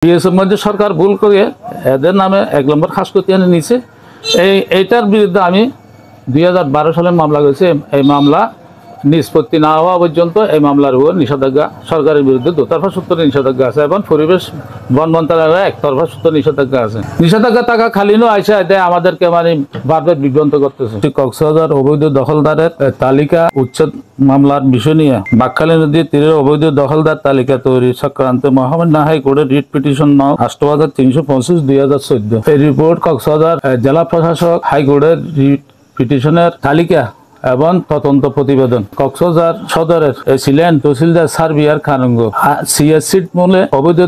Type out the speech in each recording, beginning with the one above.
BSF মধ্যে সরকার ভুল করে এদের নামে 1 নম্বর খাস করতে এনে নিছে। এইটার বিরুদ্ধে আমি 2012 সালে মামলা করেছি। এই মামলা নিষ্পত্তি না হওয়া পর্যন্ত এই মামলার উপর নিষেধাজ্ঞা সরকারের বিরুদ্ধে দোতরফা সূত্রে নিষেধাজ্ঞা আছে এবং পরিবেশ বন মন্ত্রণালয়ের একতরফা সূত্রে নিষেধাজ্ঞা আছে। নিষেধাজ্ঞা টাকা খালিনও আইসা এটাই আমাদেরকে মানে বারবার বিভ্রান্ত করতেছে। কক্সবাজার অবৈধ দখলদারের তালিকা উচ্ছেদ মামলার বিষয় নিয়ে বাকখালী নদীর তীরের অবৈধ দখলদার তালিকা তৈরি সংক্রান্ত মহামান্য হাইকোর্টের রিট পিটিশন নং 8325/2014 এই রিপোর্ট কক্সবাজার জেলা প্রশাসক হাইকোর্টের রিট পিটিশনের তালিকা এবং তদন্ত প্রতিবেদন কক্সবাজার সদরের ছিলেন তহসিলদার সার্বিয়ার খানঙ্গ সিএসসি মূলে অবৈধ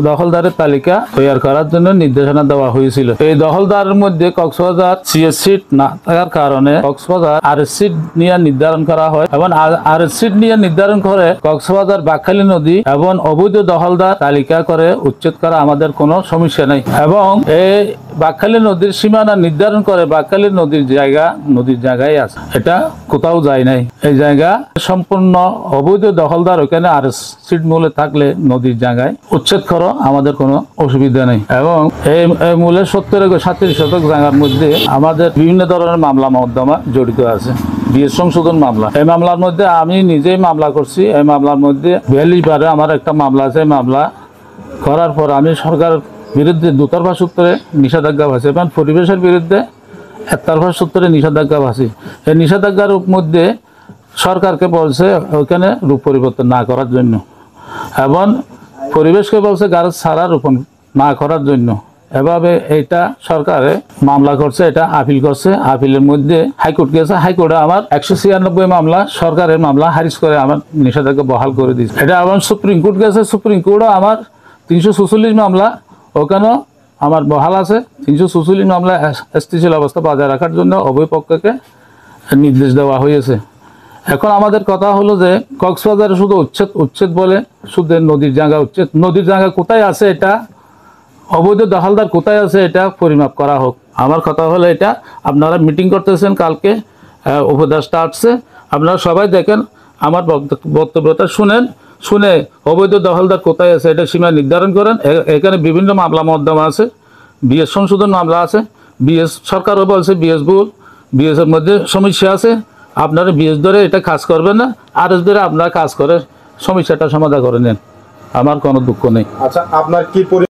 দখলদারের তালিকা তৈরি করার জন্য নির্দেশনা দেওয়া হয়েছিল। এই দখলদারের মধ্যে কক্সবাজার সিএসসি না থাকার কারণে কক্সবাজার আরএসসি নিয়ে নির্ধারণ করা হয় এবং আরএসসি নিয়ে নির্ধারণ করে কক্সবাজার বাকখালী নদী এবং অবৈধ দখলদার তালিকা করে উচ্ছেদ করা আমাদের কোনো সমস্যা নেই। এবং এই বাকখালী নদীর সীমানা নির্ধারণ করে বাকখালী নদীর জায়গায় আছে, এটা কোথাও যায় নাই। এই জায়গা সম্পূর্ণ অবৈধ দখলদার ওখানে আরএসসি মূলে থাকলে নদীর জায়গায় উচ্ছেদ করো আমাদের কোনো অসুবিধা নেই। এবং এই মূলে 70-37 শতক জায়গার মধ্যে আমাদের বিভিন্ন ধরনের মামলা মোকদ্দমা জড়িত আছে। বিএস সংশোধন মামলা, এই মামলার মধ্যে আমি নিজেই মামলা করছি। এই মামলার মধ্যে 42 বারে আমার একটা মামলা আছে। মামলা করার পর আমি সরকারের বিরুদ্ধে দুতরফা সূত্রে নিষেধাজ্ঞা ভাসি এবং পরিবেশের বিরুদ্ধে একতরফা সূত্রে নিষেধাজ্ঞা ভাসি। এই নিষেধাজ্ঞার মধ্যে সরকারকে বলছে ওইখানে রূপ পরিবর্তন না করার জন্য এবং পরিবেশকে বলছে গাছ ছাড়া রোপণ না করার জন্য। এভাবে এইটা সরকারে মামলা করছে, এটা আপিল করছে। আপিলের মধ্যে হাইকোর্ট গেছে, হাইকোর্টে আমার 196 মামলা সরকারের মামলা খারিজ করে আমার নিষেধাজ্ঞা বহাল করে দিয়েছে। এটা আবার সুপ্রিম কোর্ট গেছে, সুপ্রিম কোর্টও আমার 346 মামলা ওখানেও আমার বহাল আছে। 346 মামলা স্থিতিশীল অবস্থা বজায় রাখার জন্য উভয় পক্ষকে নির্দেশ দেওয়া হয়েছে। এখন আমাদের কথা হলো যে কক্সবাজারে শুধু উচ্ছেদ বলে শুধু নদীর জায়গা কোথায় আছে, এটা অবৈধ দখলদার কোথায় আছে এটা পরিমাপ করা হোক। আমার কথা হলো এটা আপনারা মিটিং করতেছেন কালকে, উপদেষ্টা আসছে, আপনারা সবাই দেখেন আমার বক্তব্যটা শুনে অবৈধ দখলদার কোথায় আছে এটা সীমা নির্ধারণ করেন। এখানে বিভিন্ন মামলা মোকদ্দমা আছে, বিএস সংশোধন মামলা আছে। বিএস সরকারও বলছে বিএস ভুল, বিএসের মধ্যে সমস্যা আছে, আপনারা বিএস ধরে এটা কাজ করবেন না, আরএস ধরে আপনারা কাজ করে সমস্যাটা সমাধান করে নেন। আমার কোনো দুঃখ নেই। আচ্ছা, আপনার কি